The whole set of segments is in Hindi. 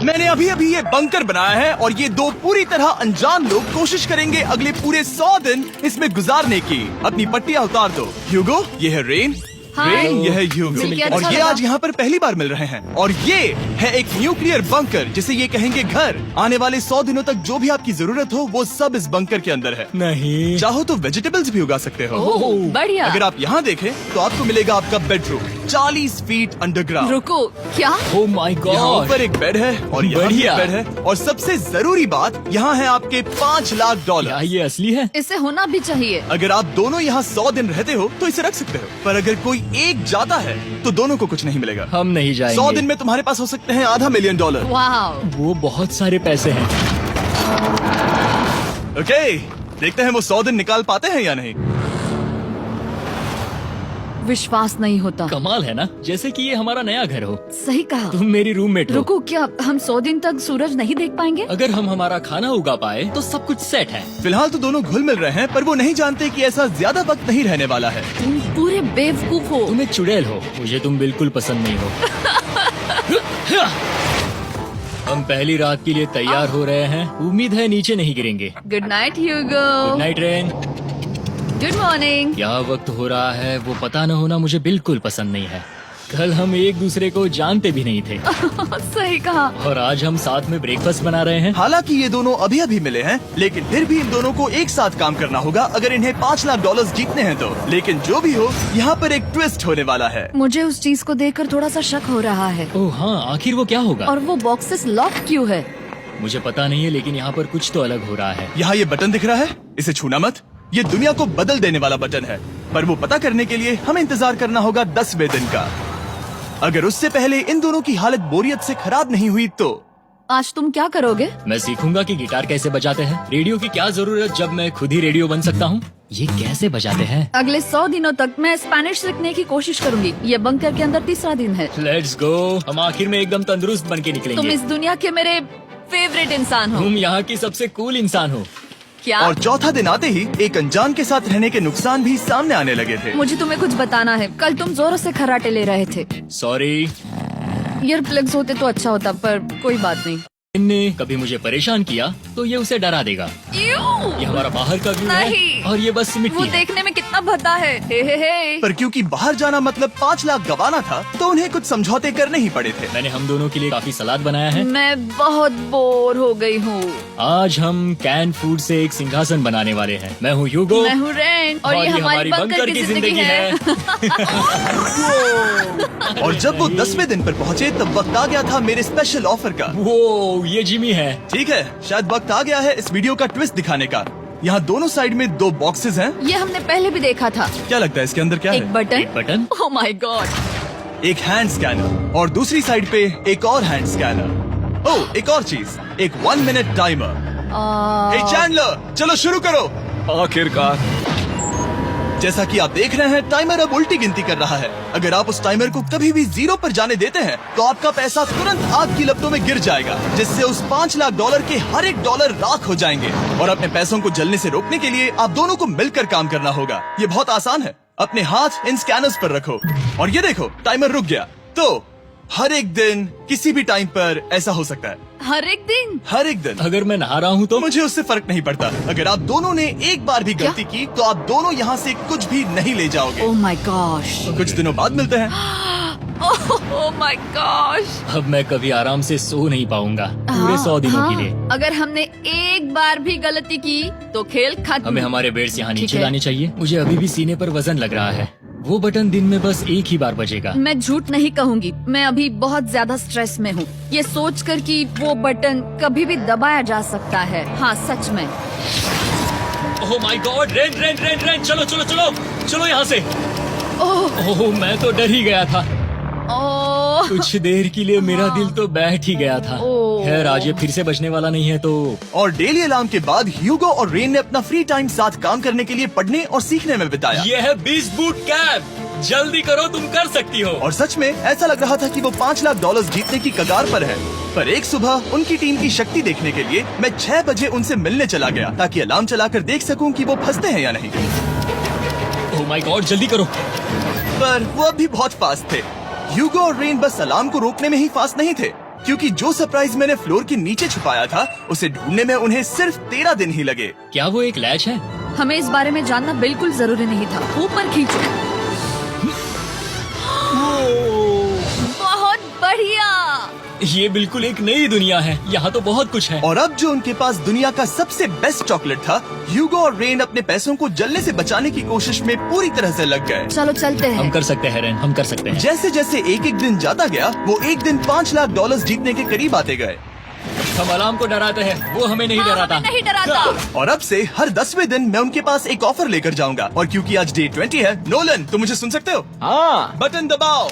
मैंने अभी अभी ये बंकर बनाया है और ये दो पूरी तरह अनजान लोग कोशिश करेंगे अगले पूरे 100 दिन इसमें गुजारने की। अपनी पट्टियाँ उतार दो। ह्यूगो, ये है रेन। रेन, ये है ह्यूगो और ये आज यहाँ पर पहली बार मिल रहे हैं। और ये है एक न्यूक्लियर बंकर जिसे ये कहेंगे घर। आने वाले 100 दिनों तक जो भी आपकी जरूरत हो वो सब इस बंकर के अंदर है। नहीं, चाहो तो वेजिटेबल्स भी उगा सकते हो। बढ़िया। अगर आप यहाँ देखें तो आपको मिलेगा आपका बेडरूम 40 फीट अंडरग्राउंड। रुको, क्या? ओह माय यहाँ गॉड, ऊपर एक बेड है और यहाँ भी बढ़िया। एक बेड है और सबसे जरूरी बात यहाँ है आपके $5 लाख। क्या ये असली है? इसे होना भी चाहिए। अगर आप दोनों यहाँ 100 दिन रहते हो तो इसे रख सकते हो, पर अगर कोई एक जाता है तो दोनों को कुछ नहीं मिलेगा। हम नहीं जाएंगे। 100 दिन में तुम्हारे पास हो सकते हैं $500 मिलियन। वाह, वो बहुत सारे पैसे हैं। ओके, देखते हैं वो 100 दिन निकाल पाते हैं या नहीं। विश्वास नहीं होता। कमाल है ना, जैसे कि ये हमारा नया घर हो। सही कहा। तुम मेरी रूममेट हो। रुको, क्या हम 100 दिन तक सूरज नहीं देख पाएंगे? अगर हम हमारा खाना उगा पाए तो सब कुछ सेट है। फिलहाल तो दोनों घुल मिल रहे हैं, पर वो नहीं जानते कि ऐसा ज्यादा वक्त नहीं रहने वाला है। तुम पूरे बेवकूफ हो। तुम एक चुड़ैल हो, मुझे तुम बिल्कुल पसंद नहीं हो। हम पहली रात के लिए तैयार हो रहे हैं। उम्मीद है नीचे नहीं गिरेंगे। Good night Hugo. Good night rain. Good morning. क्या वक्त हो रहा है वो पता न होना मुझे बिल्कुल पसंद नहीं है। कल हम एक दूसरे को जानते भी नहीं थे सही कहा। और आज हम साथ में ब्रेकफास्ट बना रहे हैं। हालांकि ये दोनों अभी अभी मिले हैं, लेकिन फिर भी इन दोनों को एक साथ काम करना होगा अगर इन्हें $5 लाख जीतने हैं तो। लेकिन जो भी हो, यहाँ पर एक ट्विस्ट होने वाला है। मुझे उस चीज को देखकर थोड़ा सा शक हो रहा है। ओह हाँ, आखिर वो क्या होगा? और वो बॉक्सेस लॉक क्यों है? मुझे पता नहीं है, लेकिन यहाँ पर कुछ तो अलग हो रहा है। यहाँ ये बटन दिख रहा है, इसे छूना मत। ये दुनिया को बदल देने वाला बटन है, पर वो पता करने के लिए हमें इंतजार करना होगा 10वें दिन का। अगर उससे पहले इन दोनों की हालत बोरियत से खराब नहीं हुई तो आज तुम क्या करोगे? मैं सीखूंगा कि गिटार कैसे बजाते हैं। रेडियो की क्या जरूरत जब मैं खुद ही रेडियो बन सकता हूँ। ये कैसे बजाते हैं? अगले 100 दिनों तक मैं स्पेनिश सीखने की कोशिश करूंगी। ये बंकर के अंदर तीसरा दिन है। Let's go. हम आखिर में एकदम तंदुरुस्त बन के तुम निकलेंगे। इस दुनिया के मेरे फेवरेट इंसान हो। तुम यहाँ की सबसे कूल इंसान हो। क्या? और चौथा दिन आते ही एक अनजान के साथ रहने के नुकसान भी सामने आने लगे थे। मुझे तुम्हें कुछ बताना है। कल तुम जोरों से खर्राटे ले रहे थे। सॉरी। ईयर प्लग्स होते तो अच्छा होता, पर कोई बात नहीं। इनने कभी मुझे परेशान किया तो ये उसे डरा देगा। ये हमारा बाहर का व्यू है नहीं। और ये बस मिट्टी वो है। देखने में कितना भद्दा है। हे। पर क्योंकि बाहर जाना मतलब 5 लाख गंवाना था, तो उन्हें कुछ समझौते करने ही पड़े थे। मैंने हम दोनों के लिए काफी सलाद बनाया है। मैं बहुत बोर हो गई हूँ। आज हम कैन फूड से एक सिंहासन बनाने वाले हैं। मैं हूँ ह्यूगो मैं हूँ रेन और ये हमारी बंकर की जिंदगी है। और जब वो 10वें दिन पर पहुँचे तब वक्त आ गया था मेरे स्पेशल ऑफर का। वो ये जिमी है। ठीक है, शायद वक्त आ गया है इस वीडियो का ट्विस्ट दिखाने का। यहाँ दोनों साइड में 2 बॉक्सेस हैं। ये हमने पहले भी देखा था। क्या लगता है इसके अंदर क्या एक है? Button. Button. Oh my God. एक हैंड स्कैनर और दूसरी साइड पे एक और हैंड स्कैनर। ओह, एक और चीज, एक 1 मिनट टाइमर। हे चैंडलर, चलो शुरू करो। आखिरकार। जैसा कि आप देख रहे हैं, टाइमर अब उल्टी गिनती कर रहा है। अगर आप उस टाइमर को कभी भी 0 पर जाने देते हैं तो आपका पैसा तुरंत आग की लपटों में गिर जाएगा, जिससे उस $5 लाख के हर एक डॉलर राख हो जाएंगे। और अपने पैसों को जलने से रोकने के लिए आप दोनों को मिलकर काम करना होगा। ये बहुत आसान है। अपने हाथ इन स्कैनर्स पर रखो और ये देखो, टाइमर रुक गया। तो हर एक दिन किसी भी टाइम पर ऐसा हो सकता है। हर एक दिन? हर एक दिन। अगर मैं नहा रहा हूँ तो मुझे उससे फर्क नहीं पड़ता। अगर आप दोनों ने एक बार भी गलती की तो आप दोनों यहाँ से कुछ भी नहीं ले जाओगे। Oh my gosh. कुछ दिनों बाद मिलते हैं। Oh my gosh. अब मैं कभी आराम से सो नहीं पाऊंगा पूरे 100 दिनों के लिए। अगर हमने एक बार भी गलती की तो खेल खत्म। हमें हमारे बेड से यहाँ ठीक नीचे है। लाने चाहिए। मुझे अभी भी सीने पर वजन लग रहा है। वो बटन दिन में बस एक ही बार बजेगा। मैं झूठ नहीं कहूँगी, मैं अभी बहुत ज्यादा स्ट्रेस में हूँ, ये सोचकर कि वो बटन कभी भी दबाया जा सकता है। हाँ, सच में। ओह my God, rain rain rain rain, चलो चलो चलो चलो यहाँ से। ओह मैं तो डर ही गया था। ओह कुछ देर के लिए मेरा दिल तो बैठ ही गया था। ओह। खैर, आज ये फिर से बचने वाला नहीं है तो। और डेली अलार्म के बाद ह्यूगो और रेन ने अपना फ्री टाइम साथ काम करने के लिए पढ़ने और सीखने में बिताया। ये है 20 बूट कैप। जल्दी करो, तुम कर सकती हो। और सच में ऐसा लग रहा था कि वो $5 लाख जीतने की कगार पर है। पर एक सुबह उनकी टीम की शक्ति देखने के लिए मैं 6 बजे उनसे मिलने चला गया, ताकि अलार्म चलाकर देख सकूं कि वो फंसते हैं या नहीं। ओह माय गॉड, जल्दी करो। पर वो अब भी बहुत फास्ट थे। ह्यूगो और रेन बस अलार्म को रोकने में ही फास्ट नहीं थे, क्योंकि जो सरप्राइज मैंने फ्लोर के नीचे छुपाया था उसे ढूंढने में उन्हें सिर्फ 13 दिन ही लगे। क्या वो एक लैच है? हमें इस बारे में जानना बिल्कुल जरूरी नहीं था। ऊपर खींचो। बहुत बढ़िया। ये बिल्कुल एक नई दुनिया है, यहाँ तो बहुत कुछ है। और अब जो उनके पास दुनिया का सबसे बेस्ट चॉकलेट था, ह्यूगो और रेन अपने पैसों को जलने से बचाने की कोशिश में पूरी तरह से लग गए। चलो चलते हम हैं। कर सकते हैं रेन, हम कर सकते हैं। जैसे जैसे एक एक दिन जाता गया वो एक दिन $5 लाख जीतने के करीब आते गए। हम अलार्म को डराते हैं, वो हमें नहीं हाँ, डराता। हमें नहीं डराता। और अब से हर 10वें दिन मैं उनके पास एक ऑफर लेकर जाऊंगा। और क्योंकि आज डे 20 है, नोलन तुम मुझे सुन सकते हो? हाँ। बटन दबाओ।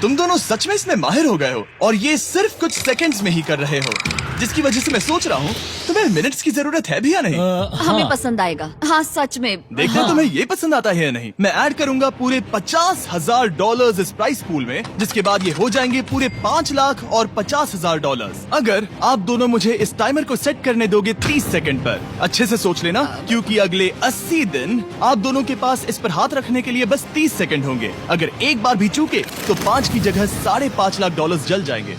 तुम दोनों सच में इसमें माहिर हो गए हो और ये सिर्फ कुछ सेकंड्स में ही कर रहे हो, जिसकी वजह से मैं सोच रहा हूँ तुम्हें मिनट्स की जरूरत है भी या नहीं। हमें हाँ। पसंद आएगा। हाँ सच में। देखते हैं तुम्हें ये पसंद आता है या नहीं। मैं ऐड करूंगा पूरे $50,000 इस प्राइस पूल में, जिसके बाद ये हो जाएंगे पूरे $5 लाख और $50,000 अगर आप दोनों मुझे इस टाइमर को सेट करने दोगे 30 सेकंड पर। अच्छे से सोच लेना, क्योंकि अगले 80 दिन आप दोनों के पास इस पर हाथ रखने के लिए बस 30 सेकंड होंगे। अगर एक बार भी चूके तो 5 की जगह $5.5 लाख जल जाएंगे।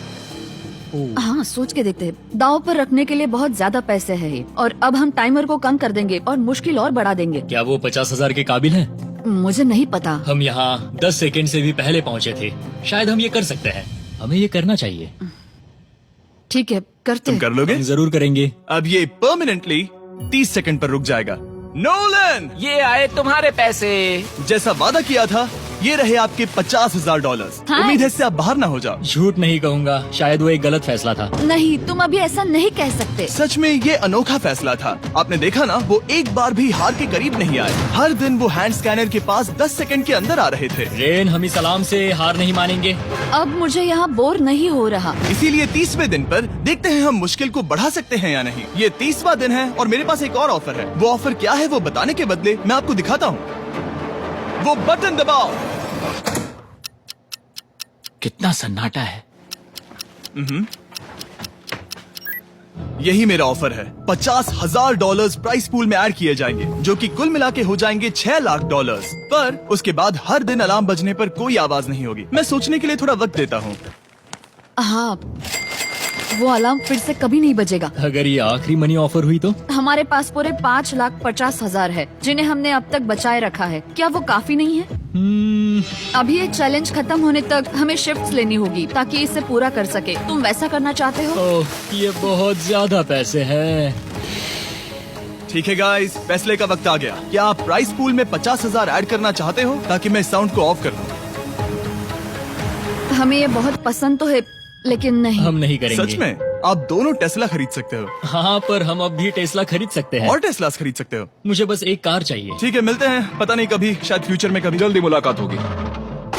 हाँ सोच के देखते हैं। दांव पर रखने के लिए बहुत ज्यादा पैसे है ये। और अब हम टाइमर को कम कर देंगे और मुश्किल और बढ़ा देंगे। क्या वो 50,000 के काबिल है? मुझे नहीं पता। हम यहाँ 10 सेकंड से भी पहले पहुँचे थे। शायद हम ये कर सकते हैं, हमें ये करना चाहिए। ठीक है करते तुम हैं। कर लोगे? हम जरूर करेंगे। अब ये परमानेंटली 30 सेकंड पर रुक जाएगा। नोलन, ये आए तुम्हारे पैसे। जैसा वादा किया था ये रहे आपके $50,000। हाँ। उम्मीद है इससे आप बाहर ना हो जाओ। झूठ नहीं कहूँगा, शायद वो एक गलत फैसला था। नहीं तुम अभी ऐसा नहीं कह सकते। सच में ये अनोखा फैसला था। आपने देखा ना, वो एक बार भी हार के करीब नहीं आए। हर दिन वो हैंड स्कैनर के पास 10 सेकंड के अंदर आ रहे थे। रेन, हम इस अलार्म से हार नहीं मानेंगे। अब मुझे यहाँ बोर नहीं हो रहा। इसीलिए 30वें दिन पर देखते हैं हम मुश्किल को बढ़ा सकते हैं या नहीं। ये 30वां दिन है और मेरे पास एक और ऑफर है। वो ऑफर क्या है वो बताने के बदले मैं आपको दिखाता हूँ। वो बटन दबाओ। कितना सन्नाटा है। यही मेरा ऑफर है। $50,000 प्राइस पूल में ऐड किए जाएंगे, जो कि कुल मिला के हो जाएंगे $6 लाख। पर उसके बाद हर दिन अलार्म बजने पर कोई आवाज नहीं होगी। मैं सोचने के लिए थोड़ा वक्त देता हूँ। हाँ वो अलार्म फिर से कभी नहीं बजेगा। अगर ये आखिरी मनी ऑफर हुई तो? हमारे पास पूरे $5,50,000 है, जिन्हें हमने अब तक बचाए रखा है। क्या वो काफी नहीं है? अभी ये चैलेंज खत्म होने तक हमें शिफ्ट्स लेनी होगी ताकि इसे पूरा कर सके। तुम वैसा करना चाहते हो? ओह, ये बहुत ज्यादा पैसे हैं। ठीक है गाइस, फैसले का वक्त आ गया। क्या आप प्राइस पूल में 50,000 ऐड करना चाहते हो ताकि मैं साउंड को ऑफ कर दूं? हमें ये बहुत पसंद तो है, लेकिन नहीं। हम नहीं करेंगे। सच में? आप दोनों टेस्ला खरीद सकते हो हाँ, पर हम अब भी टेस्ला खरीद सकते हैं। और टेस्लास खरीद सकते हो। मुझे बस एक कार चाहिए। ठीक है, मिलते हैं। पता नहीं कभी, शायद फ्यूचर में कभी। जल्दी मुलाकात होगी।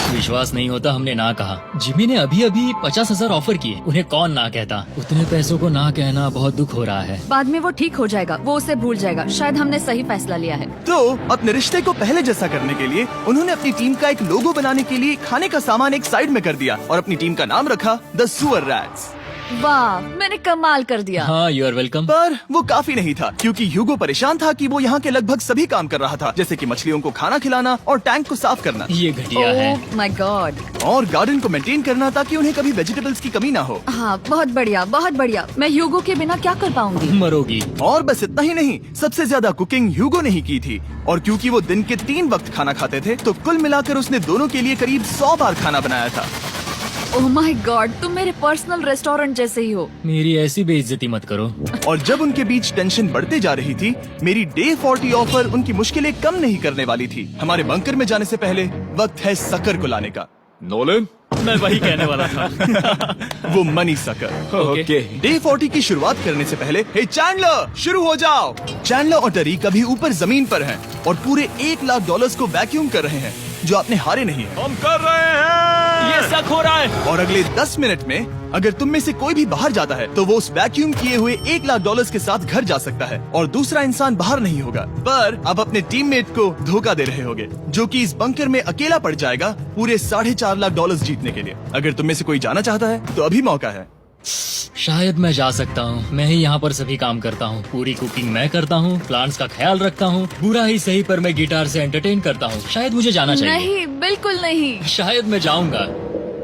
विश्वास नहीं होता हमने ना कहा। जिमी ने अभी अभी 50,000 ऑफर किए, उन्हें कौन ना कहता। उतने पैसों को ना कहना बहुत दुख हो रहा है। बाद में वो ठीक हो जाएगा, वो उसे भूल जाएगा। शायद हमने सही फैसला लिया है। तो अपने रिश्ते को पहले जैसा करने के लिए उन्होंने अपनी टीम का एक लोगो बनाने के लिए खाने का सामान एक साइड में कर दिया और अपनी टीम का नाम रखा द सुअर रैट्स। वाह, मैंने कमाल कर दिया। हाँ, यू आर वेलकम। पर वो काफी नहीं था, क्योंकि ह्यूगो परेशान था कि वो यहाँ के लगभग सभी काम कर रहा था, जैसे कि मछलियों को खाना खिलाना और टैंक को साफ करना ये घटिया है। ओह माय गॉड। और गार्डन को मेंटेन करना ताकि उन्हें कभी वेजिटेबल्स की कमी ना हो। हाँ बहुत बढ़िया, बहुत बढ़िया। मैं ह्यूगो के बिना क्या कर पाऊंगी? मरोगी। और बस इतना ही नहीं, सबसे ज्यादा कुकिंग ह्यूगो ने ही की थी। और क्योंकि वो दिन के 3 वक्त खाना खाते थे, तो कुल मिलाकर उसने दोनों के लिए करीब 100 बार खाना बनाया था। ओह माय गॉड, तुम मेरे पर्सनल रेस्टोरेंट जैसे ही हो। मेरी ऐसी बेइज्जती मत करो। और जब उनके बीच टेंशन बढ़ते जा रही थी, मेरी डे 40 ऑफर उनकी मुश्किलें कम नहीं करने वाली थी। हमारे बंकर में जाने से पहले वक्त है सकर को लाने का। नोलन, मैं वही कहने वाला था। वो मनी सकर। ओके। डे 40 की शुरुआत करने से पहले, हे चैंडलर, शुरू हो जाओ। चैंडलर और टरीक अभी ऊपर जमीन पर हैं और पूरे $1 लाख को वैक्यूम कर रहे हैं, जो आपने हारे नहीं है। हम कर रहे हैं। ये शक हो रहा है। और अगले 10 मिनट में अगर तुम में से कोई भी बाहर जाता है, तो वो उस वैक्यूम किए हुए $1 लाख के साथ घर जा सकता है और दूसरा इंसान बाहर नहीं होगा। पर आप अपने टीममेट को धोखा दे रहे होगे, जो कि इस बंकर में अकेला पड़ जाएगा पूरे $4.5 लाख जीतने के लिए। अगर तुम में से कोई जाना चाहता है तो अभी मौका है। शायद मैं जा सकता हूँ। मैं ही यहाँ पर सभी काम करता हूँ। पूरी कुकिंग मैं करता हूँ, प्लांट्स का ख्याल रखता हूँ। बुरा ही सही, पर मैं गिटार से एंटरटेन करता हूँ। शायद मुझे जाना चाहिए। नहीं, बिल्कुल नहीं। शायद मैं जाऊंगा।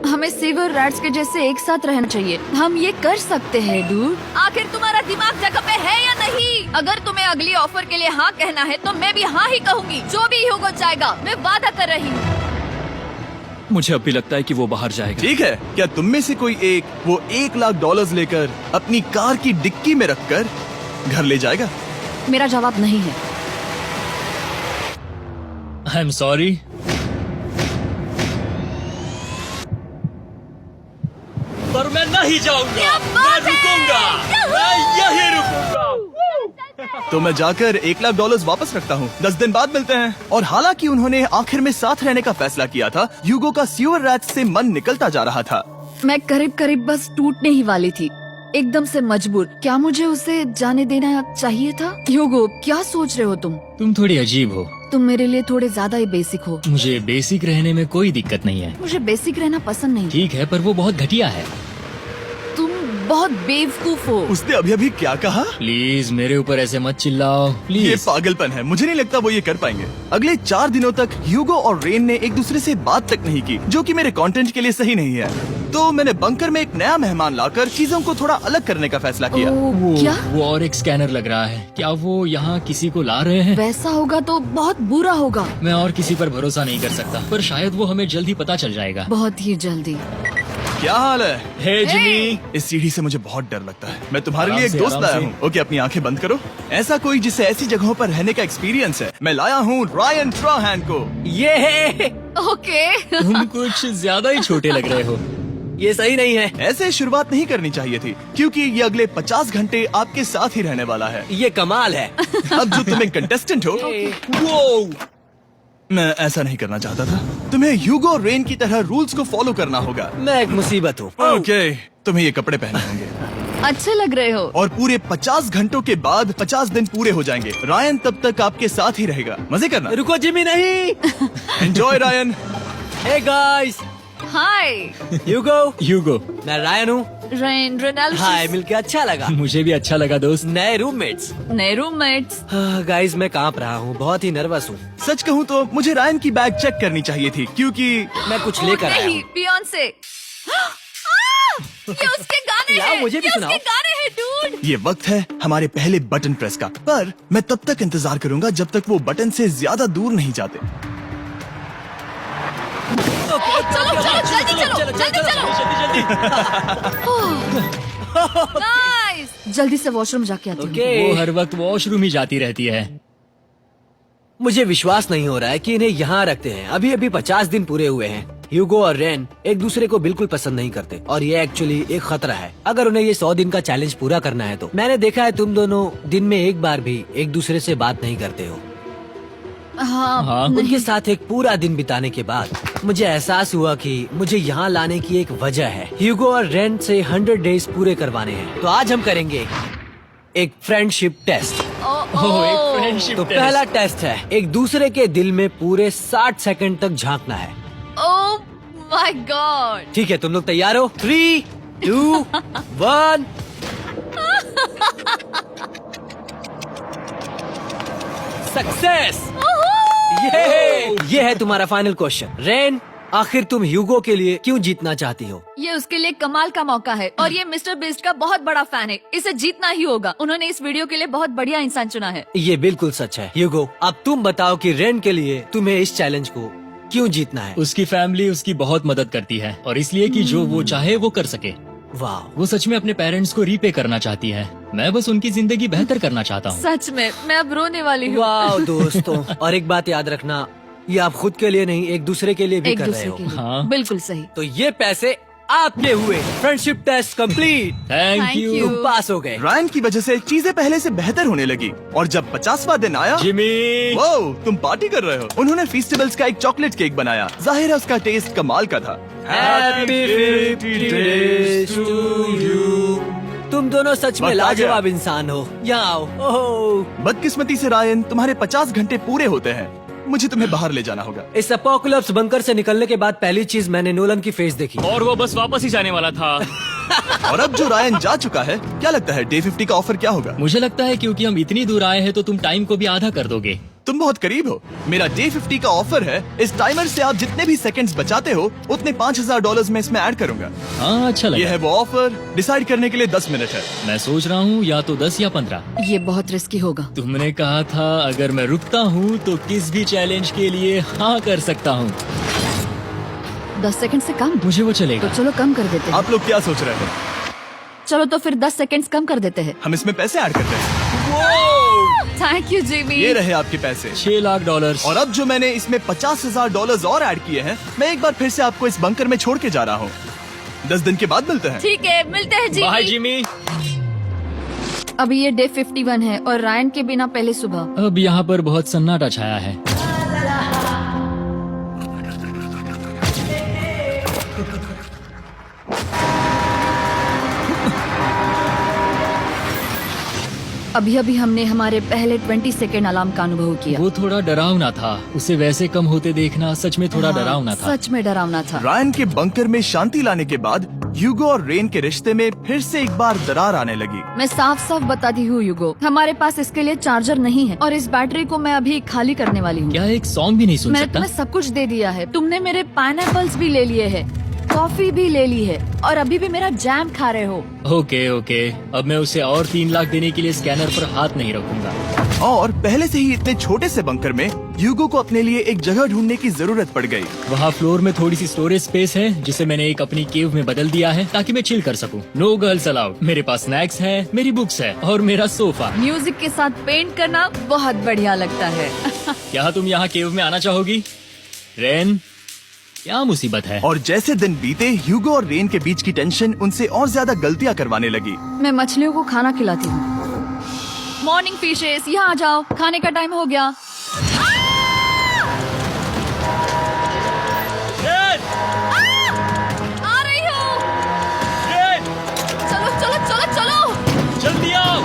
हमें सीवर रैट्स के जैसे एक साथ रहना चाहिए। हम ये कर सकते हैं डूड। आखिर तुम्हारा दिमाग जगह पे है या नहीं? अगर तुम्हें अगली ऑफर के लिए हाँ कहना है तो मैं भी हाँ ही कहूँगी। जो भी होगा जाएगा, मैं वादा कर रही हूँ। मुझे अब भी लगता है कि वो बाहर जाएगा। ठीक है, क्या तुम में से कोई एक वो $1 लाख लेकर अपनी कार की डिक्की में रखकर घर ले जाएगा? मेरा जवाब नहीं है। I am sorry. पर मैं नहीं जाऊंगा, क्या मैं बात है? रुकूंगा, मैं यही रुकूंगा। तो मैं जाकर $1 लाख वापस रखता हूँ। 10 दिन बाद मिलते हैं। और हालांकि उन्होंने आखिर में साथ रहने का फैसला किया था, ह्यूगो का सीवर रैट्स से मन निकलता जा रहा था। मैं करीब करीब बस टूटने ही वाली थी, एकदम से मजबूर। क्या मुझे उसे जाने देना चाहिए था? ह्यूगो, क्या सोच रहे हो तुम? तुम थोड़ी अजीब हो। तुम मेरे लिए थोड़े ज्यादा ही बेसिक हो। मुझे बेसिक रहने में कोई दिक्कत नहीं है। मुझे बेसिक रहना पसंद नहीं। ठीक है, पर वो बहुत घटिया है। तुम बहुत बेवकूफ हो। उसने अभी अभी क्या कहा? प्लीज मेरे ऊपर ऐसे मत चिल्लाओ, ये प्लीज। पागलपन है। मुझे नहीं लगता वो ये कर पाएंगे। अगले 4 दिनों तक ह्यूगो और रेन ने एक दूसरे से बात तक नहीं की, जो कि मेरे कंटेंट के लिए सही नहीं है। तो मैंने बंकर में एक नया मेहमान लाकर चीजों को थोड़ा अलग करने का फैसला किया। ओ, क्या? वो और एक स्कैनर लग रहा है। क्या वो यहाँ किसी को ला रहे हैं? वैसा होगा तो बहुत बुरा होगा। मैं और किसी पर भरोसा नहीं कर सकता, पर शायद वो हमें जल्द ही पता चल जाएगा। बहुत ही जल्दी। क्या हाल है? हे जिमी। इस सीढ़ी से मुझे बहुत डर लगता है। मैं तुम्हारे आराम लिए एक से, दोस्त आराम लाया से। हूँ। ओके, अपनी आंखें बंद करो। ऐसा कोई जिसे ऐसी जगहों पर रहने का एक्सपीरियंस है। मैं लाया हूँ रायन ट्राहैन को। ये ओके। तुम कुछ ज्यादा ही छोटे लग रहे हो। ये सही नहीं है। ऐसे शुरुआत नहीं करनी चाहिए थी, क्योंकि ये अगले 50 घंटे आपके साथ ही रहने वाला है। ये कमाल है। अब जो तुम एक कंटेस्टेंट हो, वो मैं ऐसा नहीं करना चाहता था। तुम्हें ह्यूगो और रेन की तरह रूल्स को फॉलो करना होगा। मैं एक मुसीबत हूँ। ओके, तुम्हें ये कपड़े पहने होंगे अच्छे लग रहे हो। और पूरे 50 घंटों के बाद 50 दिन पूरे हो जाएंगे। रायन तब तक आपके साथ ही रहेगा। मजे करना। रुको जिमी, नहीं। Enjoy Ryan. हे गाइस, हाय ह्यूगो, मैं रायन हूँ। Rain Reynold. हाय, मिलके अच्छा लगा। मुझे भी अच्छा लगा दोस्त। नए रूममेट्स। नए रूममेट्स। गाइस, मैं कांप रहा हूँ, बहुत ही नर्वस हूँ। सच कहूँ तो मुझे रायन की बैग चेक करनी चाहिए थी, क्योंकि मैं कुछ लेकर आया नहीं, हूँ। बियॉन्से। ये उसके गाने यार, हैं। मुझे भी ये सुनाओ। उसके गाने हैं डूड। ये वक्त है हमारे पहले बटन प्रेस का। पर मैं तब तक इंतजार करूंगा जब तक वो बटन से ज्यादा दूर नहीं जाते। चलो जल्दी नाइस। जल्दी से वॉशरूम जाके आती हूँ। ओके। वो हर वक्त वॉशरूम ही जाती रहती है। मुझे विश्वास नहीं हो रहा है कि इन्हें यहाँ रखते हैं। अभी अभी 50 दिन पूरे हुए हैं। ह्यूगो और रेन एक दूसरे को बिल्कुल पसंद नहीं करते और ये एक्चुअली एक खतरा है। अगर उन्हें ये 100 दिन का चैलेंज पूरा करना है तो। मैंने देखा है तुम दोनों दिन में एक बार भी एक दूसरे से बात नहीं करते हो। हाँ, उनके साथ एक पूरा दिन बिताने के बाद मुझे एहसास हुआ कि मुझे यहाँ लाने की एक वजह है। ह्यूगो और रेन से 100 डेज पूरे करवाने हैं। तो आज हम करेंगे एक फ्रेंडशिप टेस्ट। ओह, एक फ्रेंडशिप तो टेस्ट। पहला टेस्ट है, एक दूसरे के दिल में पूरे 60 सेकंड तक झांकना है। ओह माय गॉड। ठीक है, तुम लोग तैयार हो? 3, 2, 1। सक्सेस। ये है तुम्हारा फाइनल क्वेश्चन। रेन, आखिर तुम ह्यूगो के लिए क्यों जीतना चाहती हो? ये उसके लिए कमाल का मौका है और ये मिस्टर बीस्ट का बहुत बड़ा फैन है। इसे जीतना ही होगा। उन्होंने इस वीडियो के लिए बहुत बढ़िया इंसान चुना है। ये बिल्कुल सच है। ह्यूगो, अब तुम बताओ कि रेन के लिए तुम्हें इस चैलेंज को क्यों जीतना है? उसकी फैमिली उसकी बहुत मदद करती है और इसलिए कि जो वो चाहे वो कर सके। वाह, वो सच में अपने पेरेंट्स को रीपे करना चाहती है। मैं बस उनकी जिंदगी बेहतर करना चाहता हूँ। सच में मैं अब रोने वाली हूँ। वाह दोस्तों। और एक बात याद रखना, ये आप खुद के लिए नहीं, एक दूसरे के लिए भी एक कर रहे दूसरे हो। के लिए। हाँ। बिल्कुल सही। तो ये पैसे आपके हुए। Friendship test complete. Thank Thank you you। तुम पास हो गए। रायन की वजह से चीजें पहले से बेहतर होने लगी और जब 50वां दिन आया, जिमी। वो तुम पार्टी कर रहे हो। उन्होंने फेस्टिवल्स का एक चॉकलेट केक बनाया। जाहिर है उसका टेस्ट कमाल का था। Happy 50 days to you। तुम दोनों सच में वक्त आ गया। लाजवाब इंसान हो। यहाँ आओ। ओह, बदकिस्मती से रायन, तुम्हारे 50 घंटे पूरे होते हैं। मुझे तुम्हें बाहर ले जाना होगा। इस अपोकलिप्स बंकर से निकलने के बाद पहली चीज मैंने नोलन की फेस देखी। और वो बस वापस ही जाने वाला था। और अब जो रायन जा चुका है, क्या लगता है डे 50 का ऑफर क्या होगा? मुझे लगता है क्योंकि हम इतनी दूर आए हैं तो तुम टाइम को भी आधा कर दोगे। तुम बहुत करीब हो। मेरा डे 50 का ऑफर है। इस टाइमर से आप जितने भी सेकंड्स बचाते हो उतने $5000 में इसमें ऐड करूंगा। हाँ अच्छा ये लगा। है वो ऑफर। डिसाइड करने के लिए 10 मिनट है। मैं सोच रहा हूँ या तो 10 या 15। ये बहुत रिस्की होगा। तुमने कहा था अगर मैं रुकता हूँ तो किस भी चैलेंज के लिए हाँ कर सकता हूँ। 10 सेकंड से कम? मुझे वो तो चलेगा। चलो कम कर देते हैं। आप लोग क्या सोच रहे हो? चलो तो फिर 10 सेकंड्स कम कर देते हैं। हम इसमें पैसे ऐड करते हैं। Thank you Jimmy. ये रहे आपके पैसे। $6 लाख। और अब जो मैंने इसमें $50,000 और ऐड किए हैं, मैं एक बार फिर से आपको इस बंकर में छोड़ के जा रहा हूँ। 10 दिन के बाद मिलते हैं। ठीक है, मिलते हैं बाय जिमी। जिमी। अभी ये डे 51 है और रायन के बिना पहले सुबह। अब यहाँ पर बहुत सन्नाटा छाया है। अभी अभी हमने हमारे पहले 20 सेकेंड अलार्म का अनुभव किया। वो थोड़ा डरावना था। उसे वैसे कम होते देखना सच में थोड़ा हाँ, डरावना था। सच में डरावना था। रायन के बंकर में शांति लाने के बाद ह्यूगो और रेन के रिश्ते में फिर से एक बार दरार आने लगी। मैं साफ साफ बताती हूँ युगो, हमारे पास इसके लिए चार्जर नहीं है और इस बैटरी को मैं अभी खाली करने वाली हूँ। क्या एक सॉन्ग भी नहीं सुन मैंने सकता? तुम्हें सब कुछ दे दिया है। तुमने मेरे पाइनएप्पल्स भी ले लिए हैं, कॉफी भी ले ली है और अभी भी मेरा जैम खा रहे हो। ओके ओके, अब मैं उसे और 3 लाख देने के लिए स्कैनर पर हाथ नहीं रखूंगा। और पहले से ही इतने छोटे से बंकर में ह्यूगो को अपने लिए एक जगह ढूंढने की जरूरत पड़ गई। वहाँ फ्लोर में थोड़ी सी स्टोरेज स्पेस है जिसे मैंने एक अपनी केव में बदल दिया है ताकि मैं चिल कर सकूं। No girls allowed. मेरे पास स्नैक्स है, मेरी बुक्स है और मेरा सोफा। म्यूजिक के साथ पेंट करना बहुत बढ़िया लगता है। क्या तुम यहाँ केव में आना चाहोगी? रेन, क्या मुसीबत है? और जैसे दिन बीते ह्यूगो और रेन के बीच की टेंशन उनसे और ज्यादा गलतियां करवाने लगी। मैं मछलियों को खाना खिलाती हूँ। मॉर्निंग फिशेस, यहाँ आ जाओ, खाने का टाइम हो गया। रेन! आ रही हूँ। रेन! चलो चलो चलो चलो। जल्दी आओ।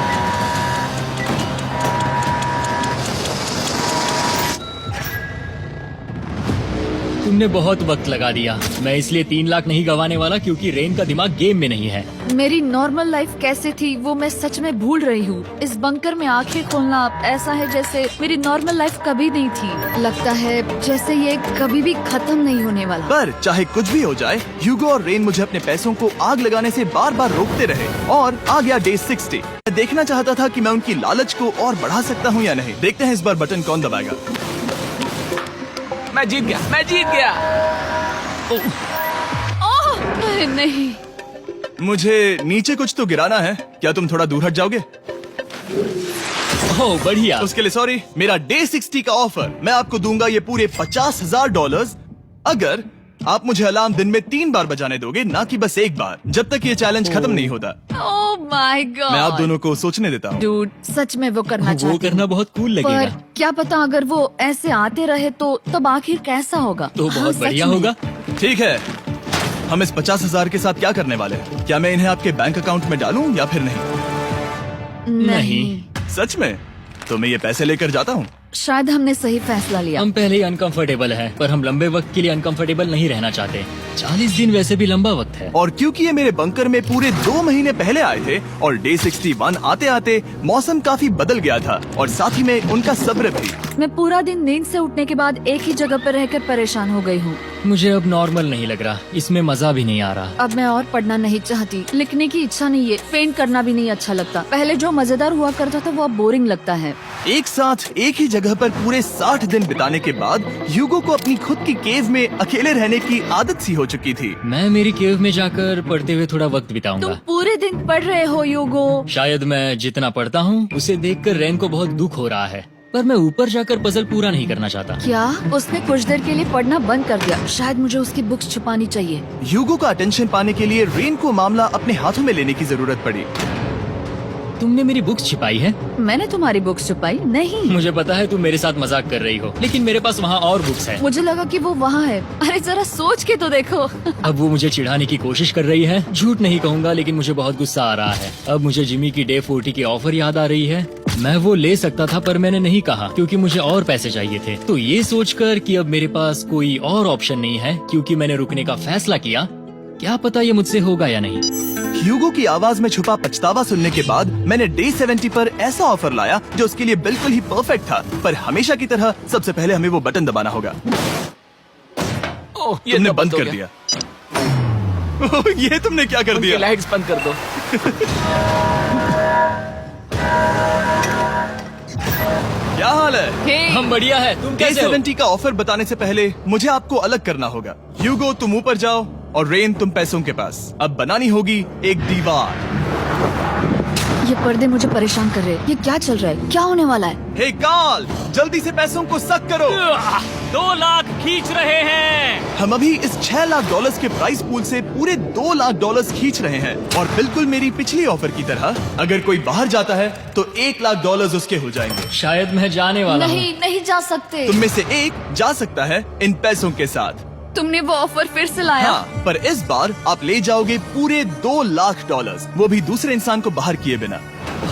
तुमने बहुत वक्त लगा दिया। मैं इसलिए 3 लाख नहीं गंवाने वाला क्योंकि रेन का दिमाग गेम में नहीं है। मेरी नॉर्मल लाइफ कैसे थी वो मैं सच में भूल रही हूँ। इस बंकर में आंखें खोलना ऐसा है जैसे मेरी नॉर्मल लाइफ कभी नहीं थी। लगता है जैसे ये कभी भी खत्म नहीं होने वाला। पर चाहे कुछ भी हो जाए, ह्यूगो और रेन मुझे अपने पैसों को आग लगाने से बार बार रोकते रहे। और आ गया डे 60। मैं देखना चाहता था कि मैं उनकी लालच को और बढ़ा सकता हूँ या नहीं। देखते हैं इस बार बटन कौन दबाएगा। मैं जीत गया, मैं जीत गया। ओह अरे नहीं। मुझे नीचे कुछ तो गिराना है। क्या तुम थोड़ा दूर हट जाओगे? ओह बढ़िया। उसके लिए सॉरी। मेरा डे 60 का ऑफर, मैं आपको दूंगा ये पूरे $50,000 अगर आप मुझे अलार्म दिन में 3 बार बजाने दोगे, ना कि बस एक बार, जब तक ये चैलेंज खत्म नहीं होता। ओह माय गॉड। मैं आप दोनों को सोचने देता हूँ। डूड, सच में वो करना वो चाहती करना हूँ। बहुत कूल पर लगेगा। क्या पता अगर वो ऐसे आते रहे तो तब आखिर कैसा होगा। तो हाँ, बहुत सच बढ़िया में। होगा। ठीक है, हम इस 50,000 के साथ क्या करने वाले हैं? क्या मैं इन्हें आपके बैंक अकाउंट में डालूं या फिर नहीं? नहीं। सच में? तो मैं ये पैसे लेकर जाता हूँ। शायद हमने सही फैसला लिया। हम पहले ही अनकंफर्टेबल हैं, पर हम लंबे वक्त के लिए अनकंफर्टेबल नहीं रहना चाहते। 40 दिन वैसे भी लंबा वक्त है। और क्योंकि ये मेरे बंकर में पूरे 2 महीने पहले आए थे और डे 61 आते आते मौसम काफी बदल गया था और साथ ही में उनका सब्र भी। मैं पूरा दिन नींद से उठने के बाद एक ही जगह पर रहकर परेशान हो गई हूँ। मुझे अब नॉर्मल नहीं लग रहा, इसमें मजा भी नहीं आ रहा। अब मैं और पढ़ना नहीं चाहती, लिखने की इच्छा नहीं है, पेंट करना भी नहीं अच्छा लगता। पहले जो मजेदार हुआ करता था वो अब बोरिंग लगता है। एक साथ एक ही जगह पर पूरे 60 दिन बिताने के बाद ह्यूगो को अपनी खुद की केव में अकेले रहने की आदत सी हो चुकी थी। मैं मेरी केव में जाकर पढ़ते हुए थोड़ा वक्त तुम बिताऊंगा। पूरे दिन पढ़ रहे हो युगो। शायद मैं जितना पढ़ता हूँ उसे देखकर रेन को बहुत दुख हो रहा है, पर मैं ऊपर जाकर पजल पूरा नहीं करना चाहता। क्या उसने कुछ देर के लिए पढ़ना बंद कर दिया? शायद मुझे उसकी बुक्स छुपानी चाहिए। ह्यूगो का अटेंशन पाने के लिए रेन को मामला अपने हाथों में लेने की जरूरत पड़ी। तुमने मेरी बुक्स छिपाई है? मैंने तुम्हारी बुक्स छुपाई नहीं। मुझे पता है तुम मेरे साथ मजाक कर रही हो, लेकिन मेरे पास वहाँ और बुक्स है। मुझे लगा कि वो वहाँ है। अरे जरा सोच के तो देखो। अब वो मुझे चिढ़ाने की कोशिश कर रही है। झूठ नहीं कहूँगा, लेकिन मुझे बहुत गुस्सा आ रहा है। अब मुझे जिमी की डे 40 की ऑफर याद आ रही है। मैं वो ले सकता था पर मैंने नहीं कहा क्योंकि मुझे और पैसे चाहिए थे। तो ये सोचकर कि अब मेरे पास कोई और ऑप्शन नहीं है क्योंकि मैंने रुकने का फैसला किया, क्या पता ये मुझसे होगा या नहीं। ह्यूगो की आवाज में छुपा पछतावा सुनने के बाद मैंने डे 70 पर ऐसा ऑफर लाया जो उसके लिए बिल्कुल ही परफेक्ट था। पर हमेशा की तरह सबसे पहले हमें वो बटन दबाना होगा। ओह, ये तुमने तो बंद हो कर गया। दिया। ओह, ये तुमने क्या कर उनकी दिया? लाइट्स बंद कर दो। क्या हाल है? हे, हम बढ़िया है, तुम डे कैसे हो? 70 का ऑफर बताने से पहले मुझे आपको अलग करना होगा। ह्यूगो तुम ऊपर जाओ और रेन तुम पैसों के पास। अब बनानी होगी एक दीवार। ये पर्दे मुझे परेशान कर रहे हैं। ये क्या चल रहा है? क्या होने वाला है? हे कार्ल, जल्दी से पैसों को सक करो। 2 लाख खींच रहे हैं। हम अभी इस $6 लाख के प्राइस पूल से पूरे $2 लाख खींच रहे हैं और बिल्कुल मेरी पिछली ऑफर की तरह अगर कोई बाहर जाता है तो $1 लाख उसके हो जाएंगे। शायद मैं जाने वाला हूँ। नहीं जा सकते। तुम में से एक जा सकता है इन पैसों के साथ। तुमने वो ऑफर फिर से लाया? हाँ, पर इस बार आप ले जाओगे पूरे $2 लाख, वो भी दूसरे इंसान को बाहर किए बिना।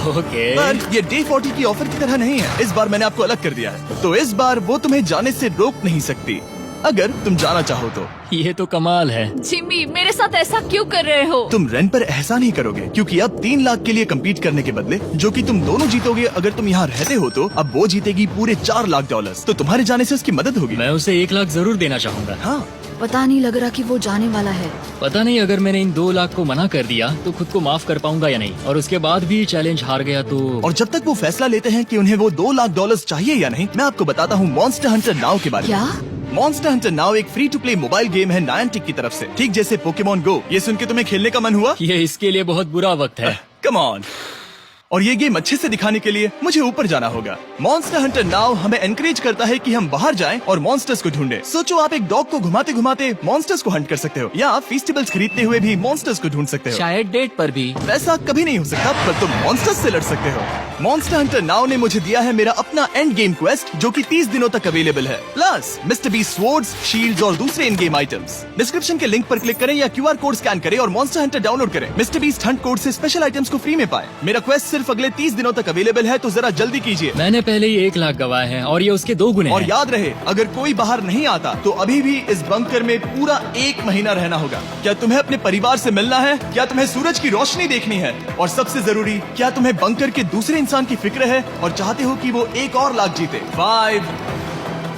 ओके। पर ये डे 40 की ऑफर की तरह नहीं है। इस बार मैंने आपको अलग कर दिया है, तो इस बार वो तुम्हें जाने से रोक नहीं सकती अगर तुम जाना चाहो तो। ये तो कमाल है। जिमी, मेरे साथ ऐसा क्यों कर रहे हो? तुम रेंट पर एहसान ही करोगे क्योंकि अब 3 लाख के लिए कम्पीट करने के बदले जो कि तुम दोनों जीतोगे अगर तुम यहाँ रहते हो तो अब वो जीतेगी पूरे $4 लाख। तो तुम्हारे जाने से उसकी मदद होगी। मैं उसे 1 लाख जरूर देना चाहूँगा। हाँ, पता नहीं लग रहा कि वो जाने वाला है। पता नहीं अगर मैंने इन 2 लाख को मना कर दिया तो खुद को माफ कर पाऊंगा या नहीं, और उसके बाद भी चैलेंज हार गया तो। और जब तक वो फैसला लेते हैं कि उन्हें वो $2 लाख चाहिए या नहीं, मैं आपको बताता हूँ मॉन्स्टर हंटर नाउ के बारे में। क्या? मॉन्स्टर हंटर नाउ एक free to play mobile game है नायंटिक की तरफ से, ठीक जैसे पोकेमॉन गो। ये सुन के तुम्हें खेलने का मन हुआ? ये इसके लिए बहुत बुरा वक्त है। Come on. और ये गेम अच्छे से दिखाने के लिए मुझे ऊपर जाना होगा। मॉन्स्टर हंटर नाउ हमें एनकरेज करता है कि हम बाहर जाएं और मॉन्स्टर्स को ढूंढें। सोचो आप एक डॉग को घुमाते घुमाते मॉन्स्टर्स को हंट कर सकते हो या फेस्टिवल्स खरीदते हुए भी मॉन्स्टर्स को ढूंढ सकते हो। शायद डेट पर भी। वैसा कभी नहीं हो सकता, पर तुम मॉन्स्टर्स से लड़ सकते हो। मॉन्स्टर हंटर नाउ ने मुझे दिया है मेरा अपना एंड गेम क्वेस्ट जो कि 30 दिनों तक अवेलेबल है, plus mister beast swords, shields और दूसरे इन गेम आइटम्स। डिस्क्रिप्शन के लिंक पर क्लिक करें या QR कोड स्कैन करें और मॉन्स्टर हंटर डाउनलोड करें। मिस्टर बीस्ट हंट कोड से स्पेशल आइटम्स को फ्री में पाएं। मेरा क्वेस्ट सिर्फ अगले 30 दिनों तक अवेलेबल है, तो जरा जल्दी कीजिए। मैंने पहले ही 1 लाख गवाए हैं और ये उसके 2 गुने और हैं। याद रहे, अगर कोई बाहर नहीं आता तो अभी भी इस बंकर में पूरा 1 महीना रहना होगा। क्या तुम्हें अपने परिवार से मिलना है? क्या तुम्हें सूरज की रोशनी देखनी है? और सबसे जरूरी, क्या तुम्हें बंकर के दूसरे इंसान की फिक्र है और चाहते हो कि वो एक और लाख जीते? 5,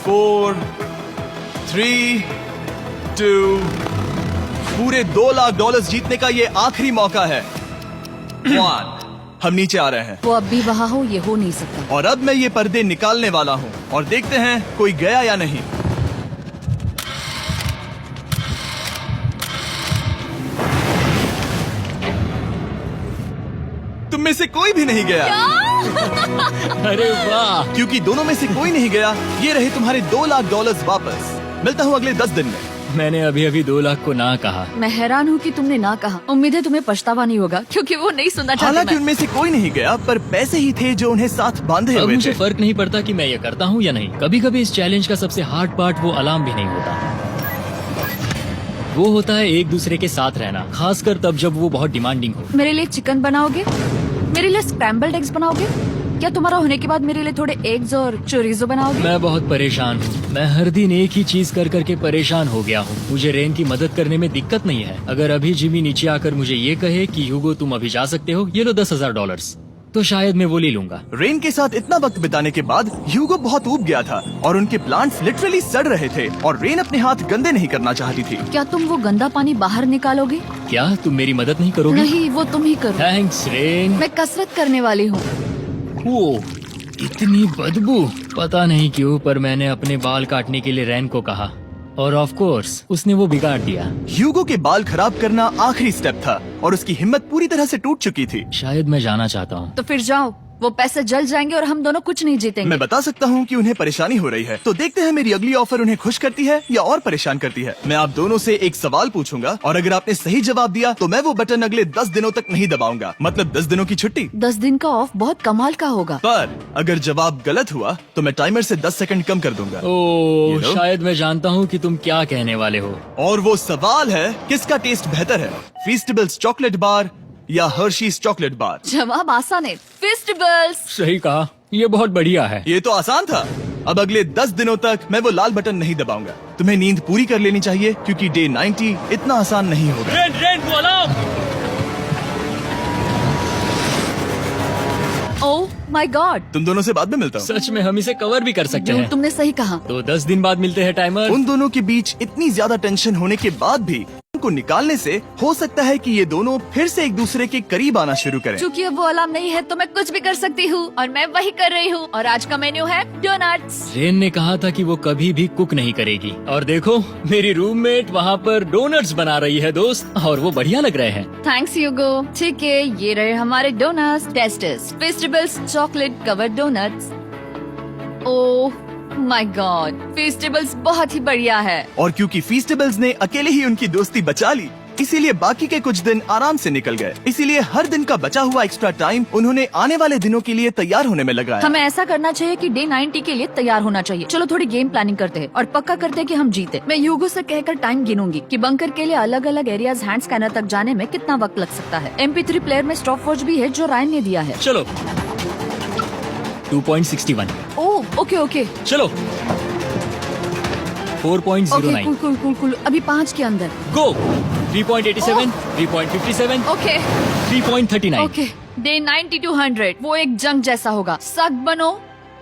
4, 3, 2, पूरे $2 लाख जीतने का ये आखिरी मौका है। 1, हम नीचे आ रहे हैं वो अब भी वहाँ हो, ये हो नहीं सकता। और अब मैं ये पर्दे निकालने वाला हूँ और देखते हैं कोई गया या नहीं। तुम में से कोई भी नहीं गया। अरे वाह। क्योंकि दोनों में से कोई नहीं गया, ये रहे तुम्हारे $2 लाख वापस। मिलता हूँ अगले 10 दिन में। मैंने अभी अभी 2 लाख को ना कहा। मैं हैरान हूँ कि तुमने ना कहा। उम्मीद है तुम्हें पछतावा नहीं होगा क्योंकि वो नहीं सुनना हालांकि चाहते। उनमें से कोई नहीं गया, पर पैसे ही थे जो उन्हें साथ बांधे अब हुए मुझे थे। फर्क नहीं पड़ता कि मैं ये करता हूँ या नहीं। कभी कभी इस चैलेंज का सबसे हार्ड पार्ट वो अलार्म भी नहीं होता, वो होता है एक दूसरे के साथ रहना, खासकर तब जब वो बहुत डिमांडिंग हो। मेरे लिए चिकन बनाओगे? मेरे लिए स्क्रैम्बल्ड एग्स बनाओगे? क्या तुम्हारा होने के बाद मेरे लिए थोड़े एग्स और चोरिजो बनाओगे? मैं बहुत परेशान हूँ। मैं हर दिन एक ही चीज कर करके परेशान हो गया हूँ। मुझे रेन की मदद करने में दिक्कत नहीं है। अगर अभी जिमी नीचे आकर मुझे ये कहे कि ह्यूगो तुम अभी जा सकते हो, ये लो $10,000, तो शायद मैं वो ले लूंगा। रेन के साथ इतना वक्त बिताने के बाद ह्यूगो बहुत ऊब गया था और उनके प्लांट्स लिटरली सड़ रहे थे और रेन अपने हाथ गंदे नहीं करना चाहती थी। क्या तुम वो गंदा पानी बाहर निकालोगे? क्या तुम मेरी मदद नहीं करोगी? नहीं, वो तुम ही करो। Thanks rain. मैं कसरत करने वाली हूँ। वो इतनी बदबू, पता नहीं क्यों, पर मैंने अपने बाल काटने के लिए रेन को कहा और ऑफ कोर्स उसने वो बिगाड़ दिया। ह्यूगो के बाल खराब करना आखिरी स्टेप था और उसकी हिम्मत पूरी तरह से टूट चुकी थी। शायद मैं जाना चाहता हूँ। तो फिर जाओ, वो पैसे जल जाएंगे और हम दोनों कुछ नहीं जीतेंगे। मैं बता सकता हूँ कि उन्हें परेशानी हो रही है, तो देखते हैं मेरी अगली ऑफर उन्हें खुश करती है या और परेशान करती है। मैं आप दोनों से एक सवाल पूछूंगा और अगर आपने सही जवाब दिया तो मैं वो बटन अगले 10 दिनों तक नहीं दबाऊंगा, मतलब 10 दिनों की छुट्टी। 10 दिन का ऑफ बहुत कमाल का होगा। पर अगर जवाब गलत हुआ तो मैं टाइमर से 10 सेकंड कम कर दूंगा। ओह, You know? शायद मैं जानता हूँ कि तुम क्या कहने वाले हो। और वो सवाल है, किसका टेस्ट बेहतर है, फेस्टिवल्स चॉकलेट बार या हर्शीज चॉकलेट बार? जवाब आसान है, फेस्टिवल्स। सही कहा, ये बहुत बढ़िया है। ये तो आसान था। अब अगले 10 दिनों तक मैं वो लाल बटन नहीं दबाऊंगा। तुम्हें नींद पूरी कर लेनी चाहिए क्योंकि डे 90 इतना आसान नहीं होगा। रेन, रेन, वो अलार्म! माय गॉड, तुम दोनों से बाद में मिलता हूँ। सच में हम इसे कवर भी कर सकते हैं। तुमने सही कहा। तो 10 दिन बाद मिलते हैं टाइमर। उन दोनों के बीच इतनी ज्यादा टेंशन होने के बाद भी उनको निकालने से हो सकता है कि ये दोनों फिर से एक दूसरे के करीब आना शुरू करें। क्योंकि अब वो अलार्म नहीं है तो मैं कुछ भी कर सकती हूँ और मैं वही कर रही हूँ। और आज का मेन्यू है डोनट्स। रेन ने कहा था कि वो कभी भी कुक नहीं करेगी और देखो मेरी रूममेट वहाँ पर डोनट्स बना रही है दोस्त, और वो बढ़िया लग रहे हैं। Thanks Hugo. ठीक है, ये रहे हमारे donuts. Testers festivals chocolate covered donuts. Oh my God, festivals बहुत ही बढ़िया है। और क्योंकि फीस्टेबल्स ने अकेले ही उनकी दोस्ती बचा ली, इसीलिए बाकी के कुछ दिन आराम से निकल गए। इसीलिए हर दिन का बचा हुआ एक्स्ट्रा टाइम उन्होंने आने वाले दिनों के लिए तैयार होने में लगाया। हमें ऐसा करना चाहिए कि डे 90 के लिए तैयार होना चाहिए। चलो थोड़ी गेम प्लानिंग करते हैं और पक्का करते हैं कि हम जीते। मैं यूगो से कहकर टाइम गिनूंगी कि बंकर के लिए अलग अलग एरियाज हैंड स्कैनर तक जाने में कितना वक्त लग सकता है। MP3 प्लेयर में स्टॉप वॉच भी है जो रायन ने दिया है। चलो 2.61। ओह ओके ओके चलो 4.09। Cool cool cool cool. अभी 5 के अंदर। गो 3.87, 3.57, ओके 3.39। ओके। डे 90 to 100 वो एक जंग जैसा होगा। सख्त बनो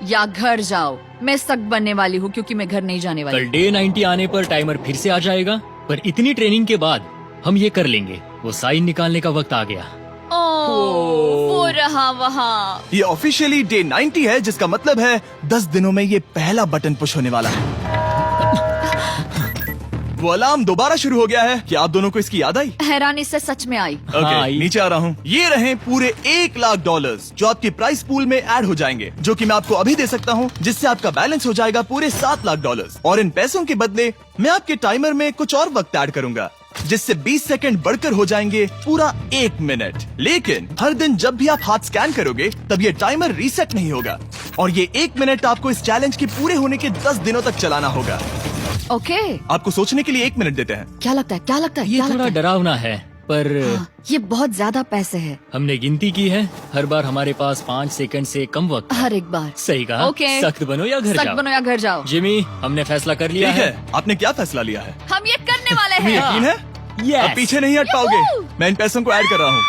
या घर जाओ। मैं सख्त बनने वाली हूँ क्योंकि मैं घर नहीं जाने वाली। कल डे 90 आने पर टाइमर फिर से आ जाएगा, पर इतनी ट्रेनिंग के बाद हम ये कर लेंगे। वो साइन निकालने का वक्त आ गया। वो रहा वहाँ। ये ऑफिशियली डे 90 है, जिसका मतलब है 10 दिनों में ये पहला बटन पुश होने वाला है। वो अलार्म दोबारा शुरू हो गया है। क्या आप दोनों को इसकी याद आई? हैरानी से सच में आई। ओके, हाँ, नीचे आ रहा हूँ। ये रहे पूरे $1,00,000 जो आपके प्राइस पूल में ऐड हो जाएंगे, जो कि मैं आपको अभी दे सकता हूँ, जिससे आपका बैलेंस हो जाएगा पूरे $7,00,000। और इन पैसों के बदले मैं आपके टाइमर में कुछ और वक्त ऐड करूंगा, जिससे 20 सेकंड बढ़कर हो जाएंगे पूरा 1 मिनट। लेकिन हर दिन जब भी आप हाथ स्कैन करोगे तब ये टाइमर रीसेट नहीं होगा, और ये 1 मिनट आपको इस चैलेंज के पूरे होने के 10 दिनों तक चलाना होगा। ओके। आपको सोचने के लिए 1 मिनट देते हैं। क्या लगता है, क्या लगता है? ये क्या थोड़ा लगता है? डरावना है, पर हाँ, ये बहुत ज्यादा पैसे है हमने गिनती की है। हर बार हमारे पास 5 सेकंड से कम वक्त है। हर एक बार। सही कहा। ओके। सख्त बनो या घर सख्त जाओ। बनो या घर जाओ। जिमी, हमने फैसला कर लिया ठीक है। है, आपने क्या फैसला लिया है? हम ये करने वाले तुम्हें हैं। यकीन है? Yes. अब पीछे नहीं हट पाओगे। मैं इन पैसों को ऐड कर रहा हूँ।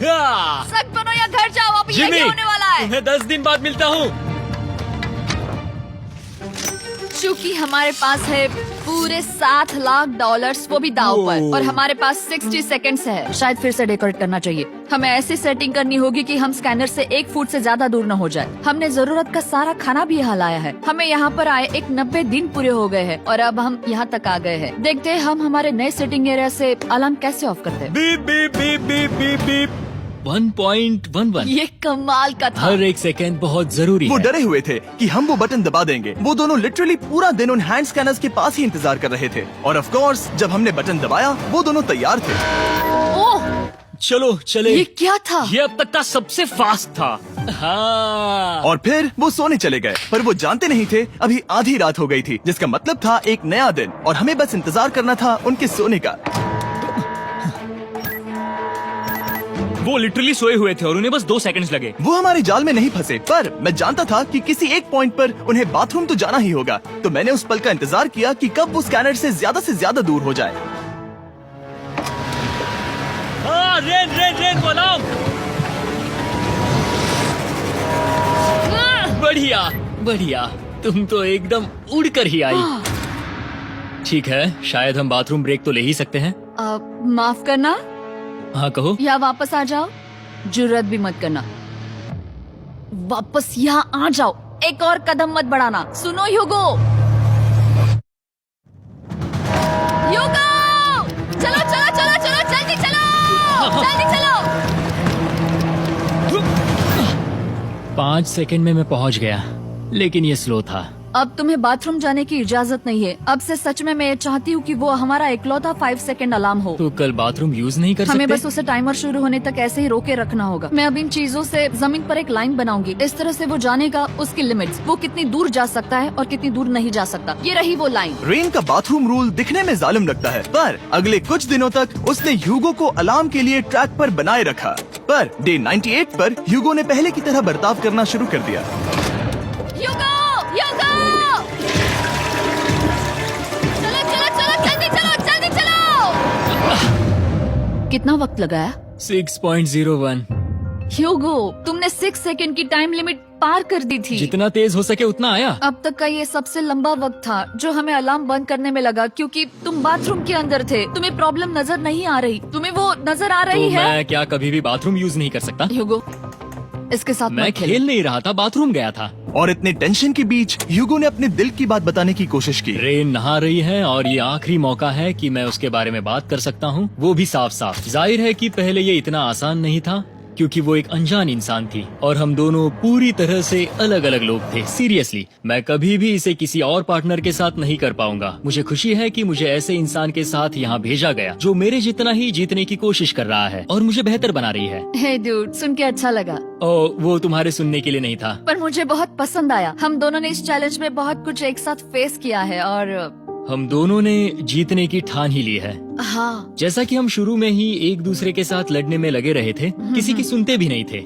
हाँ। सख्त बनो या घर जाओ। अब जिमी, यही होने वाला है। तुम्हें 10 दिन बाद मिलता हूँ। चूंकि हमारे पास है पूरे $7,00,000 वो भी दाव पर, और हमारे पास 60 सेकंड्स है। शायद फिर से डेकोरेट करना चाहिए। हमें ऐसी सेटिंग करनी होगी कि हम स्कैनर से 1 फुट से ज्यादा दूर न हो जाए। हमने जरूरत का सारा खाना भी यहाँ लाया है। हमें यहाँ पर आए 90 दिन पूरे हो गए हैं और अब हम यहाँ तक आ गए हैं। देखते हैं हम हमारे नए सेटिंग एरिया से अलार्म कैसे ऑफ करते हैं। Beep beep beep beep beep beep. 1.11। ये कमाल का था। हर एक सेकंड बहुत जरूरी वो है। डरे हुए थे कि हम वो बटन दबा देंगे। वो दोनों लिटरली पूरा दिन उन हैंड स्कैनर्स के पास ही इंतजार कर रहे थे, और ऑफ कोर्स जब हमने बटन दबाया वो दोनों तैयार थे। ओह, चलो चले। ये क्या था? ये अब तक का सबसे फास्ट था। हाँ। और फिर वो सोने चले गए, पर वो जानते नहीं थे अभी आधी रात हो गई थी, जिसका मतलब था एक नया दिन, और हमें बस इंतजार करना था उनके सोने का। वो लिटरली सोए हुए थे और उन्हें बस 2 सेकंड्स लगे। वो हमारे जाल में नहीं फंसे, पर मैं जानता था कि किसी एक पॉइंट पर उन्हें बाथरूम तो जाना ही होगा, तो मैंने उस पल का इंतजार किया कि कब वो स्कैनर से ज्यादा दूर हो जाए। हाँ, रेन रेन रेन अलार्म। बढ़िया बढ़िया, तुम तो एकदम उड़कर ही आई। ठीक है, शायद हम बाथरूम ब्रेक तो ले ही सकते हैं। माफ करना हाँ कहो। या वापस आ जाओ। जुर्रत भी मत करना। वापस यहाँ आ जाओ। एक और कदम मत बढ़ाना। सुनो ह्यूगो। ह्यूगो, चलो चलो चलो चलो, जल्दी चलो, जल्दी चलो। 5 सेकंड में मैं पहुंच गया, लेकिन ये स्लो था। अब तुम्हें बाथरूम जाने की इजाजत नहीं है। अब से सच में मैं चाहती हूँ कि वो हमारा इकलौता 5 सेकंड अलार्म हो। तो कल बाथरूम यूज नहीं कर हमें सकते? बस उसे टाइमर शुरू होने तक ऐसे ही रोके रखना होगा। मैं अब इन चीजों से जमीन पर एक लाइन बनाऊंगी। इस तरह से वो जानेगा उसकी लिमिट्स, वो कितनी दूर जा सकता है और कितनी दूर नहीं जा सकता। ये रही वो लाइन। रेन का बाथरूम रूल दिखने में जालिम लगता है, पर अगले कुछ दिनों तक उसने ह्यूगो को अलार्म के लिए ट्रैक पर बनाए रखा। पर डे 98 पर ह्यूगो ने पहले की तरह बर्ताव करना शुरू कर दिया। ह्यूगो, ह्यूगो! चलो चलो चलो, जल्दी चलो, जल्दी चलो। कितना वक्त लगाया? 6.01। ह्यूगो, तुमने 6 सेकंड की टाइम लिमिट पार कर दी थी। जितना तेज हो सके उतना आया। अब तक का ये सबसे लंबा वक्त था जो हमें अलार्म बंद करने में लगा, क्योंकि तुम बाथरूम के अंदर थे। तुम्हें प्रॉब्लम नजर नहीं आ रही, तुम्हें वो नजर आ रही तो है? मैं क्या कभी भी बाथरूम यूज नहीं कर सकता? ह्यूगो, इसके साथ मैं मत खेलो। खेल नहीं रहा था, बाथरूम गया था। और इतने टेंशन के बीच ह्यूगो ने अपने दिल की बात बताने की कोशिश की। रेन नहा रही है और ये आखिरी मौका है कि मैं उसके बारे में बात कर सकता हूँ, वो भी साफ साफ। जाहिर है कि पहले ये इतना आसान नहीं था, क्योंकि वो एक अनजान इंसान थी और हम दोनों पूरी तरह से अलग अलग लोग थे। सीरियसली, मैं कभी भी इसे किसी और पार्टनर के साथ नहीं कर पाऊंगा। मुझे खुशी है कि मुझे ऐसे इंसान के साथ यहाँ भेजा गया जो मेरे जितना ही जीतने की कोशिश कर रहा है और मुझे बेहतर बना रही है। हे डूड, सुन के अच्छा लगा, वो तुम्हारे सुनने के लिए नहीं था। पर मुझे बहुत पसंद आया। हम दोनों ने इस चैलेंज में बहुत कुछ एक साथ फेस किया है और हम दोनों ने जीतने की ठान ही ली है। हाँ। जैसा कि हम शुरू में ही एक दूसरे के साथ लड़ने में लगे रहे थे, किसी की सुनते भी नहीं थे।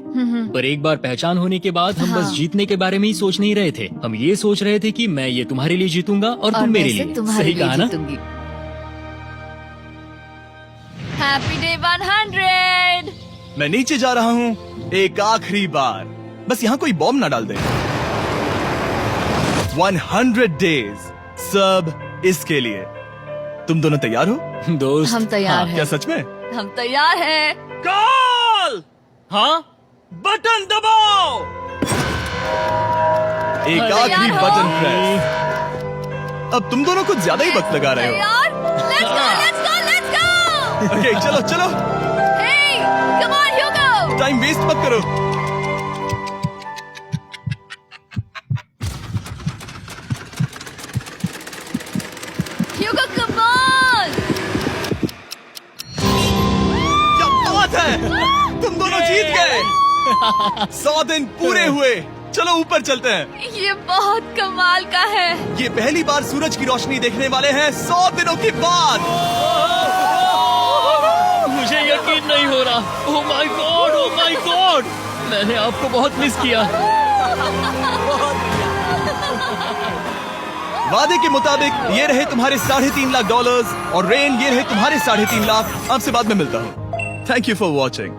पर एक बार पहचान होने के बाद हम बस जीतने के बारे में ही सोच नहीं रहे थे। हम ये सोच रहे थे कि मैं ये तुम्हारे लिए जीतूंगा और तुम मेरे लिए। सही कहा ना? Happy day 100। मैं नीचे जा रहा हूँ एक आखिरी बार, बस यहाँ कोई बॉम्ब ना डाल दे। 100 डेज, सब इसके लिए। तुम दोनों तैयार हो? दोस्त, हम तैयार हाँ, हैं। क्या सच में? हम तैयार हैं। कॉल! हाँ, बटन दबाओ। एक आखिरी तैयार हो? Button press. अब तुम दोनों कुछ ज्यादा ही वक्त लगा रहे हो। तैयार? Let's go, let's go, let's go! Okay, चलो चलो, Hey, come on, Hugo! Time waste मत करो। Hugo, come on! क्या बात है, तुम दोनों जीत गए। 100 दिन पूरे हुए। चलो ऊपर चलते हैं। ये बहुत कमाल का है। ये पहली बार सूरज की रोशनी देखने वाले हैं 100 दिनों के बाद। मुझे यकीन नहीं हो रहा। ओह my God, oh my God, मैंने आपको बहुत मिस किया। वादे के मुताबिक ये रहे तुम्हारे $3.5 लाख और रेन ये रहे तुम्हारे 3.5 लाख। आपसे बाद में मिलता हूँ। Thank you for watching.